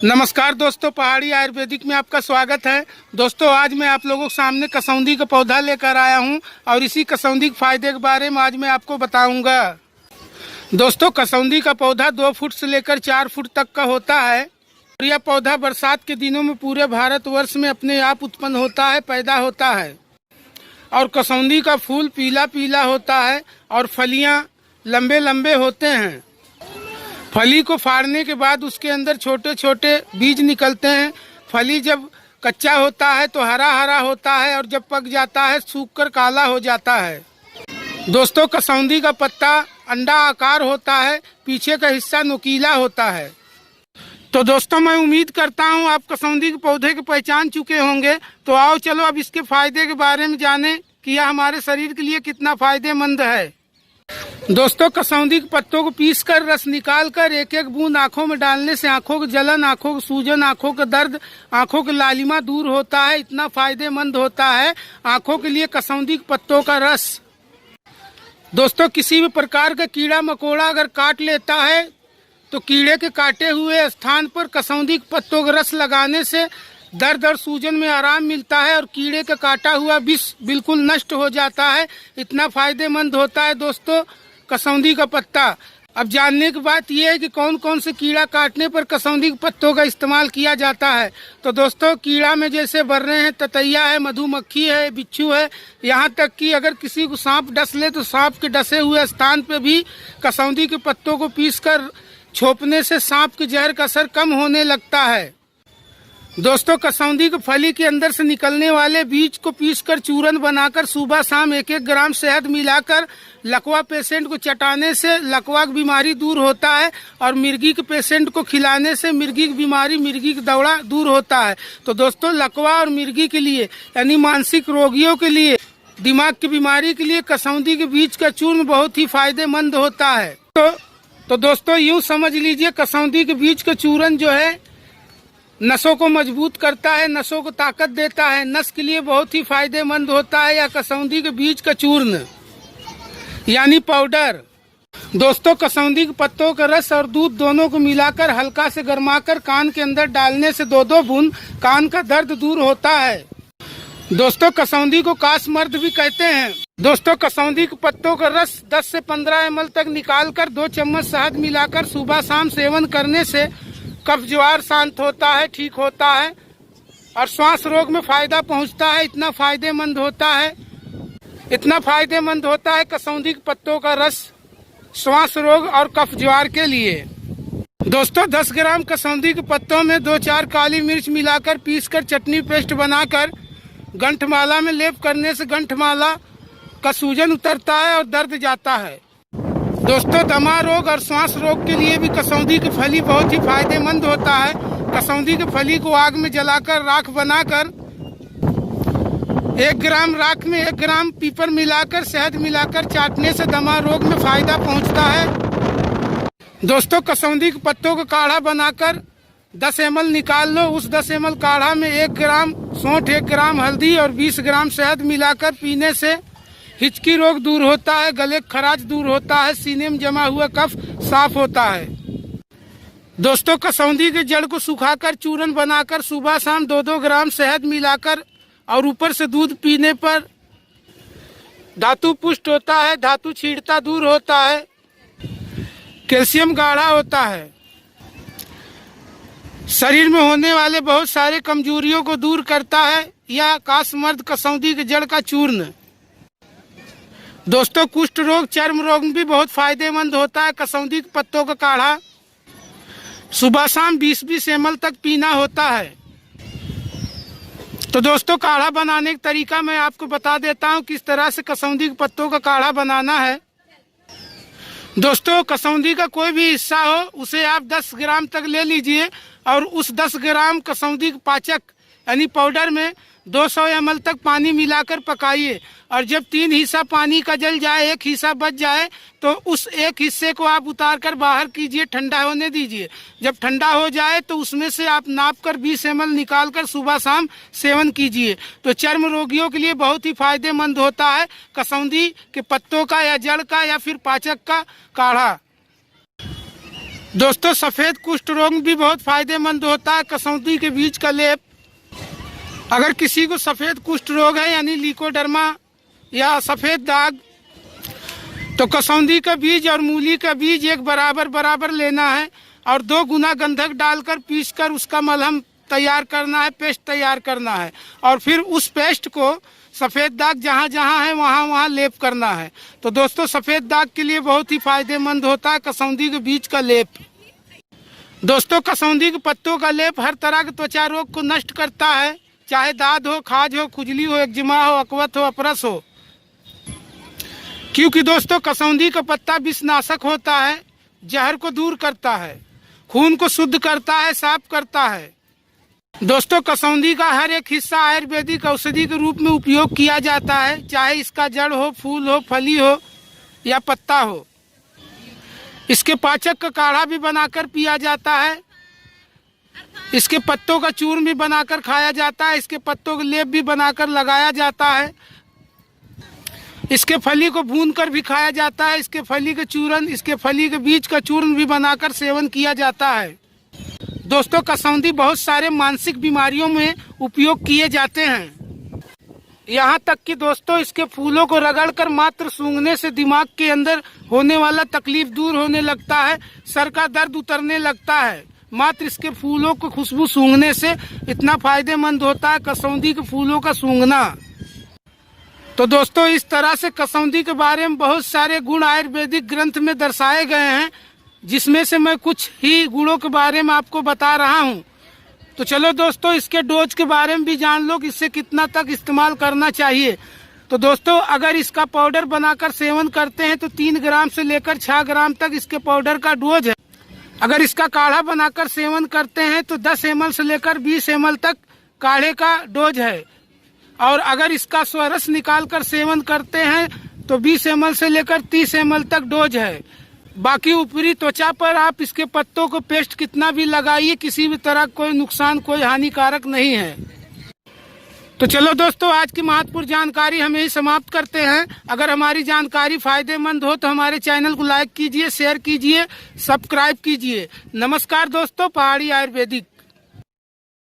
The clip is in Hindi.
नमस्कार दोस्तों, पहाड़ी आयुर्वेदिक में आपका स्वागत है। दोस्तों, आज मैं आप लोगों के सामने कसौंदी का पौधा लेकर आया हूं और इसी कसौंदी के फायदे के बारे में आज मैं आपको बताऊंगा। दोस्तों, कसौंदी का पौधा 2 फुट से लेकर 4 फुट तक का होता है और यह पौधा बरसात के दिनों में पूरे भारतवर्ष में अपने आप उत्पन्न होता है, पैदा होता है। और कसौंदी का फूल पीला पीला होता है और फलियाँ लंबे लंबे होते हैं। फली को फाड़ने के बाद उसके अंदर छोटे छोटे बीज निकलते हैं। फली जब कच्चा होता है तो हरा हरा होता है और जब पक जाता है सूखकर काला हो जाता है। दोस्तों, कसौंदी का पत्ता अंडा आकार होता है, पीछे का हिस्सा नुकीला होता है। तो दोस्तों, मैं उम्मीद करता हूँ आप कसौंदी के पौधे को पहचान चुके होंगे। तो आओ चलो अब इसके फायदे के बारे में जाने कि यह हमारे शरीर के लिए कितना फायदेमंद है। दोस्तों, कसौंदी के पत्तों को पीसकर रस निकालकर एक एक बूंद आंखों में डालने से आंखों की जलन, आंखों की सूजन, आंखों का दर्द, आंखों की लालिमा दूर होता है। इतना फायदेमंद होता है आंखों के लिए कसौंदी के पत्तों का रस। दोस्तों, किसी भी प्रकार का कीड़ा मकोड़ा अगर काट लेता है तो कीड़े के काटे हुए स्थान पर कसौंदी के पत्तों का रस लगाने से दर्द और सूजन में आराम मिलता है और कीड़े का काटा हुआ विष बिल्कुल नष्ट हो जाता है। इतना फायदेमंद होता है दोस्तों कसौंदी का पत्ता। अब जानने की बात यह है कि कौन कौन से कीड़ा काटने पर कसौंदी के पत्तों का इस्तेमाल किया जाता है। तो दोस्तों, कीड़ा में जैसे बर्रे हैं, ततैया है, मधुमक्खी है, बिच्छू है, यहाँ तक कि अगर किसी को सांप डस ले तो सांप के डसे हुए स्थान पे भी कसौंदी के पत्तों को पीसकर छोपने से सांप के जहर का असर कम होने लगता है। दोस्तों, कसौंदी के फली के अंदर से निकलने वाले बीज को पीसकर चूरन बनाकर सुबह शाम 1-1 ग्राम शहद मिलाकर लकवा पेशेंट को चटाने से लकवा की बीमारी दूर होता है और मिर्गी के पेशेंट को खिलाने से मिर्गी की बीमारी, मिर्गी का दौरा दूर होता है। तो दोस्तों, लकवा और मिर्गी के लिए यानी मानसिक रोगियों के लिए, दिमाग की बीमारी के लिए कसौंदी के बीज का चूर्ण बहुत ही फायदेमंद होता है। तो दोस्तों, यूँ समझ लीजिए कसौंदी के बीज का चूरन जो है नसों को मजबूत करता है, नसों को ताकत देता है, नस के लिए बहुत ही फायदेमंद होता है या कसौंदी के बीज का चूर्ण यानी पाउडर। दोस्तों, कसौंदी के पत्तों का रस और दूध दोनों को मिलाकर हल्का से गरमाकर कान के अंदर डालने से 2-2 बूंद कान का दर्द दूर होता है। दोस्तों, कसौंदी को कासमर्द भी कहते हैं। दोस्तों, कसौंदी के पत्तों का रस 10 से 15 ml तक निकालकर 2 चम्मच शहद मिलाकर सुबह शाम सेवन करने से कफ ज्वार शांत होता है, ठीक होता है और श्वास रोग में फायदा पहुंचता है। इतना फायदेमंद होता है कसौंदी के पत्तों का रस श्वास रोग और कफ ज्वार के लिए। दोस्तों, 10 ग्राम कसौंदी के पत्तों में 2-4 काली मिर्च मिलाकर पीसकर चटनी पेस्ट बनाकर गंठमाला में लेप करने से गंठमाला का सूजन उतरता है और दर्द जाता है। दोस्तों, दमा रोग और श्वास रोग के लिए भी कसौंदी की फली बहुत ही फायदेमंद होता है। कसौंदी की फली को आग में जलाकर राख बनाकर 1 ग्राम राख में 1 ग्राम पीपर मिलाकर शहद मिलाकर चाटने से दमा रोग में फायदा पहुंचता है। दोस्तों, कसौंदी के पत्तों का काढ़ा बनाकर 10 ml निकाल लो। उस 10 ml काढ़ा में 1 ग्राम सौंठ, 1 ग्राम हल्दी और 20 ग्राम शहद मिलाकर पीने से हिचकी रोग दूर होता है, गले खराश दूर होता है, सीने में जमा हुआ कफ साफ होता है। दोस्तों, कसौंदी के जड़ को सुखाकर चूरन बनाकर सुबह शाम 2-2 ग्राम शहद मिलाकर और ऊपर से दूध पीने पर धातु पुष्ट होता है, धातु छीड़ता दूर होता है, कैल्शियम गाढ़ा होता है, शरीर में होने वाले बहुत सारे कमजोरियों को दूर करता है। यह कासमर्द कसौंदी के जड़ का चूर्ण। दोस्तों, कुष्ठ रोग, चर्म रोग में भी बहुत फायदेमंद होता है कसौंदी के पत्तों का काढ़ा। सुबह शाम 20-20 ml तक पीना होता है। तो दोस्तों, काढ़ा बनाने का तरीका मैं आपको बता देता हूँ किस तरह से कसौंदी के पत्तों का काढ़ा बनाना है। दोस्तों, कसौंदी का कोई भी हिस्सा हो उसे आप 10 ग्राम तक ले लीजिए और उस 10 ग्राम कसौंदी के पाचक यानी पाउडर में 200 ml तक पानी मिलाकर पकाइए और जब 3 हिस्सा पानी का जल जाए, 1 हिस्सा बच जाए तो उस 1 हिस्से को आप उतार कर बाहर कीजिए, ठंडा होने दीजिए। जब ठंडा हो जाए तो उसमें से आप नाप कर 20 ml निकाल कर सुबह शाम सेवन कीजिए। तो चर्म रोगियों के लिए बहुत ही फायदेमंद होता है कसौंदी के पत्तों का या जड़ का या फिर पाचक का काढ़ा। दोस्तों सफ़ेद कुष्ठ रोग भी बहुत फायदेमंद होता है कसौंदी के बीज का लेप। अगर किसी को सफ़ेद कुष्ठ रोग है यानी लीकोडर्मा या सफ़ेद दाग, तो कसौंदी का बीज और मूली का बीज एक बराबर लेना है और 2 गुना गंधक डालकर पीसकर उसका मलहम तैयार करना है, पेस्ट तैयार करना है और फिर उस पेस्ट को सफ़ेद दाग जहाँ जहाँ है वहाँ लेप करना है। तो दोस्तों सफ़ेद दाग के लिए बहुत ही फायदेमंद होता है कसौंदी के बीज का लेप। दोस्तों कसौंदी के पत्तों का लेप हर तरह के त्वचा रोग को नष्ट करता है, चाहे दाद हो, खाज हो, खुजली हो, एक्जिमा हो, अकवत हो, अपरस हो। क्योंकि दोस्तों कसौंदी का पत्ता विषनाशक होता है, जहर को दूर करता है, खून को शुद्ध करता है, साफ करता है। दोस्तों कसौंदी का हर एक हिस्सा आयुर्वेदिक औषधि के रूप में उपयोग किया जाता है, चाहे इसका जड़ हो, फूल हो, फली हो या पत्ता हो। इसके पाचक का काढ़ा भी बनाकर पिया जाता है, इसके पत्तों का चूर्ण भी बनाकर खाया जाता है, इसके पत्तों का लेप भी बनाकर लगाया जाता है, इसके फली को भूनकर भी खाया जाता है, इसके फली के चूर्ण, इसके फली के बीज का चूर्ण भी बनाकर सेवन किया जाता है। दोस्तों कसौंदी बहुत सारे मानसिक बीमारियों में उपयोग किए जाते हैं, यहाँ तक कि दोस्तों इसके फूलों को रगड़कर मात्र सूंघने से दिमाग के अंदर होने वाला तकलीफ दूर होने लगता है, सर का दर्द उतरने लगता है। मात्र इसके फूलों को खुशबू सूंघने से इतना फायदेमंद होता है कसौंदी के फूलों का सूंघना। तो दोस्तों इस तरह से कसौंदी के बारे में बहुत सारे गुण आयुर्वेदिक ग्रंथ में दर्शाए गए हैं, जिसमें से मैं कुछ ही गुणों के बारे में आपको बता रहा हूं। तो चलो दोस्तों इसके डोज के बारे में भी जान लो कि इससे कितना तक इस्तेमाल करना चाहिए। तो दोस्तों अगर इसका पाउडर बनाकर सेवन करते हैं तो 3 ग्राम से लेकर 6 ग्राम तक इसके पाउडर का डोज है। अगर इसका काढ़ा बनाकर सेवन करते हैं तो 10 ml से लेकर 20 ml तक काढ़े का डोज है और अगर इसका स्वरस निकाल कर सेवन करते हैं तो 20 ml से लेकर 30 ml तक डोज है। बाकी ऊपरी त्वचा पर आप इसके पत्तों को पेस्ट कितना भी लगाइए, किसी भी तरह कोई नुकसान, कोई हानिकारक नहीं है। तो चलो दोस्तों आज की महत्वपूर्ण जानकारी हम यही समाप्त करते हैं। अगर हमारी जानकारी फायदेमंद हो तो हमारे चैनल को लाइक कीजिए, शेयर कीजिए, सब्सक्राइब कीजिए। नमस्कार दोस्तों, पहाड़ी आयुर्वेदिक।